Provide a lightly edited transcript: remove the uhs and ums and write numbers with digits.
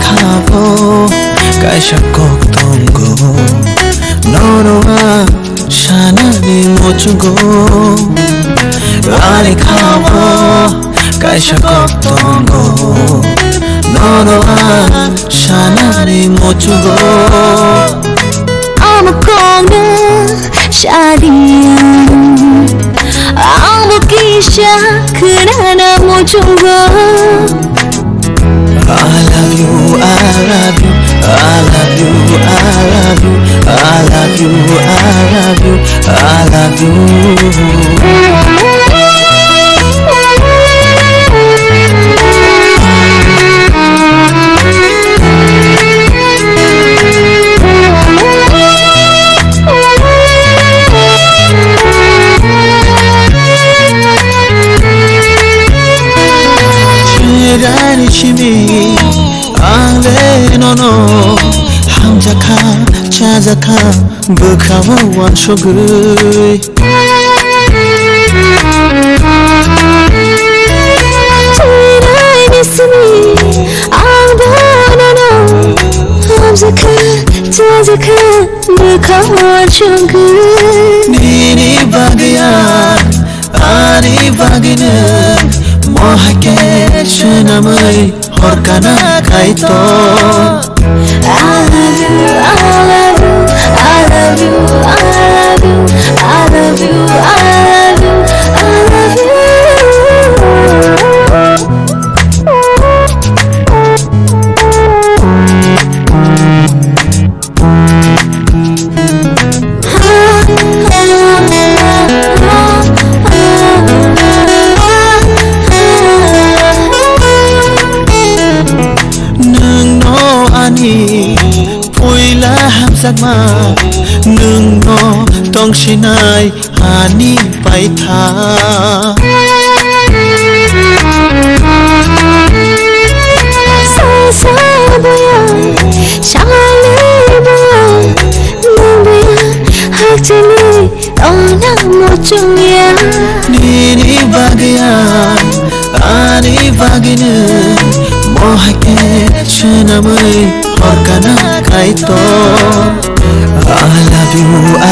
Khavo kaisa koktongo nonoa shanani mochungo ale khavo kaisa koktongo nonoa shanani mochungo I'm a corner shadiya I'm a kisha kunana mochungo I love you, I love you, I love you, I love you, I love you, I love you, I love you. Ale no no hamjaka chajaka bukhawa wanshogui Today nismi alba no no hamjaka chajaka bukhawa wanshogui Nini bagya ani bagine mohake shenamai horkana kaito I love you, I love you, I love you, I love you, I love you, I love you, I love you. Puila hamsakma nung no tong shinai ani paitha Sasabaya shalibaya nubaya hakjani ona mochungya Nini bagya ani bagine mohake shenamai horkana kaito I love you, I